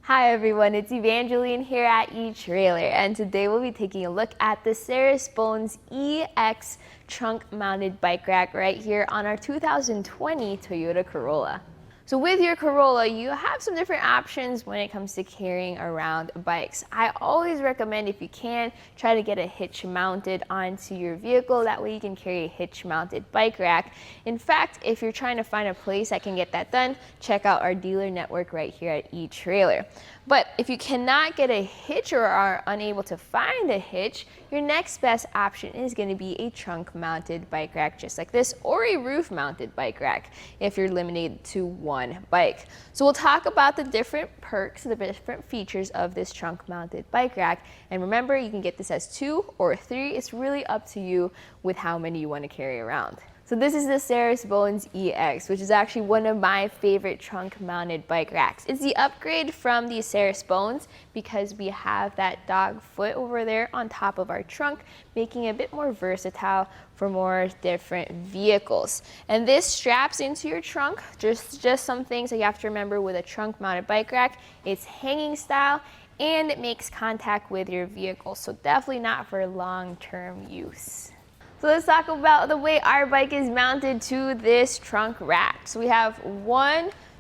Hi everyone, it's Evangeline here at eTrailer, and today we'll be taking a look at the Saris Bones EX trunk mounted bike rack right here on our 2020 Toyota Corolla. So with your Corolla, you have some different options when it comes to carrying around bikes. I always recommend, if you can, try to get a hitch mounted onto your vehicle. That way you can carry a hitch mounted bike rack. In fact, if you're trying to find a place that can get that done, check out our dealer network right here at eTrailer. But if you cannot get a hitch or are unable to find a hitch, your next best option is going to be a trunk mounted bike rack just like this, or a roof mounted bike rack if you're limited to one bike. So we'll talk about the different perks, the different features of this trunk mounted bike rack. And remember, you can get this as 2 or 3. It's really up to you with how many you want to carry around. So this is the Saris Bones EX, which is actually one of my favorite trunk mounted bike racks. It's the upgrade from the Saris Bones because we have that dog foot over there on top of our trunk, making it a bit more versatile for more different vehicles. And this straps into your trunk. Just some things that you have to remember with a trunk mounted bike rack. It's hanging style and it makes contact with your vehicle. So definitely not for long-term use. So let's talk about the way our bike is mounted to this trunk rack. So we have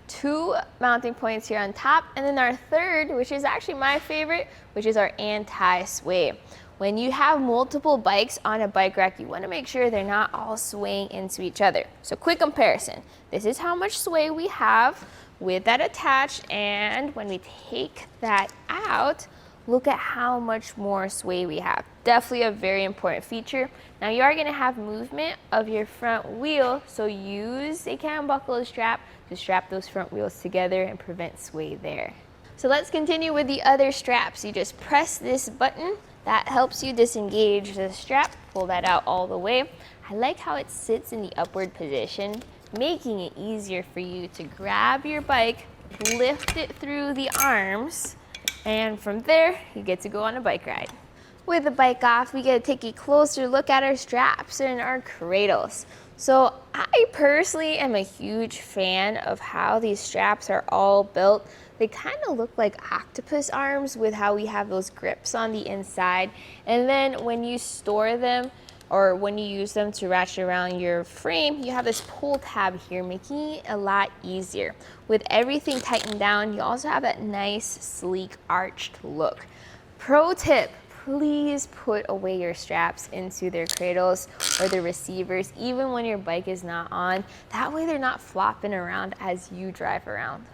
2 mounting points here on top, and then our third, which is actually my favorite, which is our anti-sway. When you have multiple bikes on a bike rack, you want to make sure they're not all swaying into each other. So quick comparison. This is how much sway we have with that attached, and when we take that out, look at how much more sway we have. Definitely a very important feature. Now you are going to have movement of your front wheel, so use a cam buckle strap to strap those front wheels together and prevent sway there. So let's continue with the other straps. You just press this button. That helps you disengage the strap. Pull that out all the way. I like how it sits in the upward position, making it easier for you to grab your bike, lift it through the arms, and from there, you get to go on a bike ride. With the bike off, we get to take a closer look at our straps and our cradles. So I personally am a huge fan of how these straps are all built. They kind of look like octopus arms with how we have those grips on the inside. And then when you store them, or when you use them to ratchet around your frame, you have this pull tab here, making it a lot easier. With everything tightened down, you also have that nice, sleek, arched look. Pro tip, please put away your straps into their cradles or the receivers, even when your bike is not on. That way they're not flopping around as you drive around.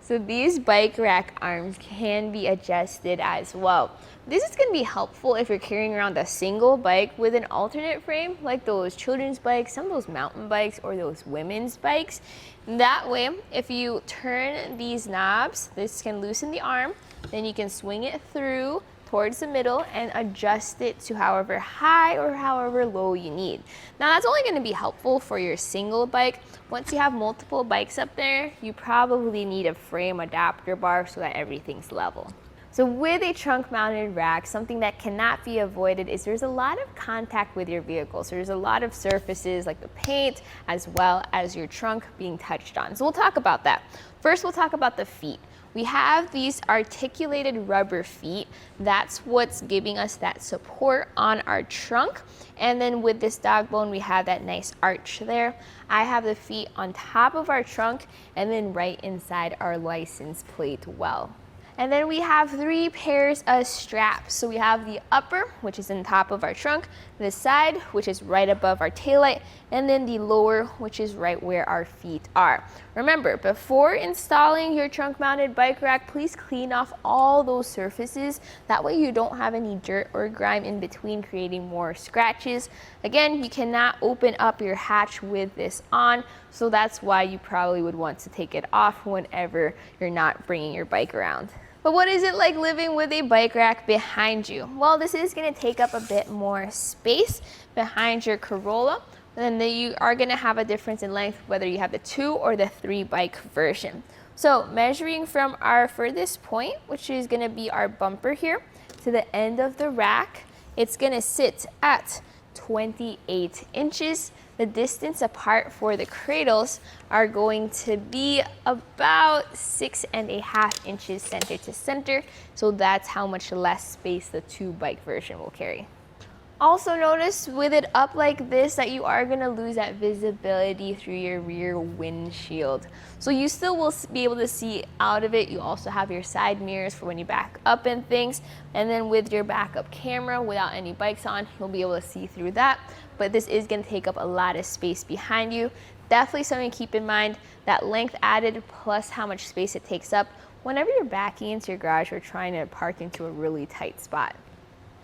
So these bike rack arms can be adjusted as well. This is going to be helpful if you're carrying around a single bike with an alternate frame, like those children's bikes, some of those mountain bikes, or those women's bikes. That way, if you turn these knobs, this can loosen the arm, then you can swing it through towards the middle and adjust it to however high or however low you need. Now that's only going to be helpful for your single bike. Once you have multiple bikes up there, you probably need a frame adapter bar so that everything's level. So with a trunk mounted rack, something that cannot be avoided is there's a lot of contact with your vehicle. So there's a lot of surfaces like the paint as well as your trunk being touched on. So we'll talk about that. First, we'll talk about the feet. We have these articulated rubber feet. That's what's giving us that support on our trunk. And then with this dog bone, we have that nice arch there. I have the feet on top of our trunk and then right inside our license plate well. And then we have 3 pairs of straps. So we have the upper, which is on top of our trunk, the side, which is right above our taillight, and then the lower, which is right where our feet are. Remember, before installing your trunk mounted bike rack, please clean off all those surfaces. That way you don't have any dirt or grime in between, creating more scratches. Again, you cannot open up your hatch with this on, so that's why you probably would want to take it off whenever you're not bringing your bike around. But what is it like living with a bike rack behind you? Well, this is going to take up a bit more space behind your Corolla. And then you are going to have a difference in length whether you have the 2 or the 3 bike version. So measuring from our furthest point, which is going to be our bumper here, to the end of the rack, it's going to sit at 28 inches. The distance apart for the cradles are going to be about 6.5 inches center to center, so that's how much less space the 2-bike version will carry. Also notice with it up like this that you are going to lose that visibility through your rear windshield. So you still will be able to see out of it. You also have your side mirrors for when you back up and things. And then with your backup camera without any bikes on, you'll be able to see through that. But this is going to take up a lot of space behind you. Definitely something to keep in mind, that length added plus how much space it takes up whenever you're backing into your garage or trying to park into a really tight spot.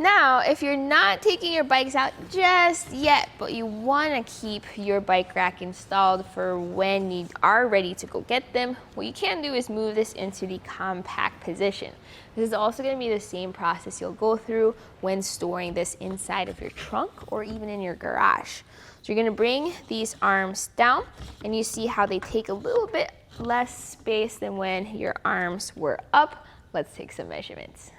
Now, if you're not taking your bikes out just yet, but you want to keep your bike rack installed for when you are ready to go get them, what you can do is move this into the compact position. This is also going to be the same process you'll go through when storing this inside of your trunk or even in your garage. So you're going to bring these arms down, and you see how they take a little bit less space than when your arms were up. Let's take some measurements.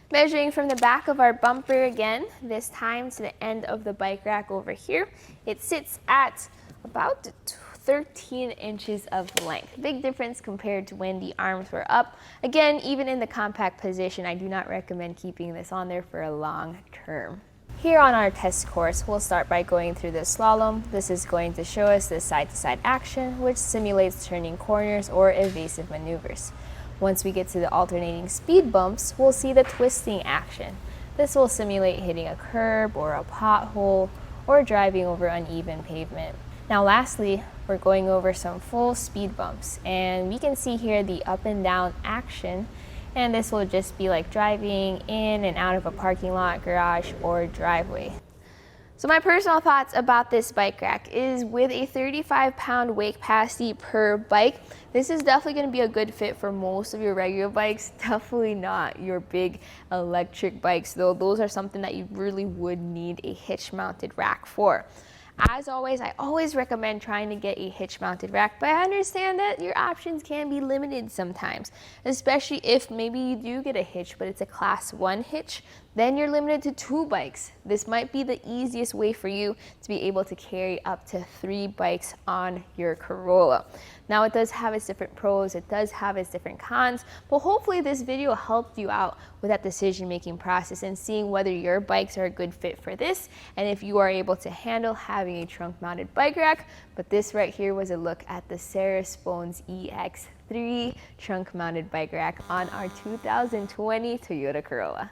Measuring from the back of our bumper again, this time to the end of the bike rack over here, it sits at about 13 inches of length. Big difference compared to when the arms were up. Again, even in the compact position, I do not recommend keeping this on there for a long term. Here on our test course, we'll start by going through the slalom. This is going to show us the side-to-side action, which simulates turning corners or evasive maneuvers. Once we get to the alternating speed bumps, we'll see the twisting action. This will simulate hitting a curb or a pothole or driving over uneven pavement. Now lastly, we're going over some full speed bumps, and we can see here the up and down action, and this will just be like driving in and out of a parking lot, garage, or driveway. So my personal thoughts about this bike rack is with a 35-pound weight capacity per bike, this is definitely going to be a good fit for most of your regular bikes, definitely not your big electric bikes, though those are something that you really would need a hitch-mounted rack for. As always, I always recommend trying to get a hitch-mounted rack, but I understand that your options can be limited sometimes, especially if maybe you do get a hitch, but it's a class 1 hitch, then you're limited to 2 bikes. This might be the easiest way for you to be able to carry up to 3 bikes on your Corolla. Now it does have its different pros, it does have its different cons, but hopefully this video helped you out with that decision-making process and seeing whether your bikes are a good fit for this and if you are able to handle having a trunk-mounted bike rack. But this right here was a look at the Saris Bones EX 3 trunk-mounted bike rack on our 2020 Toyota Corolla.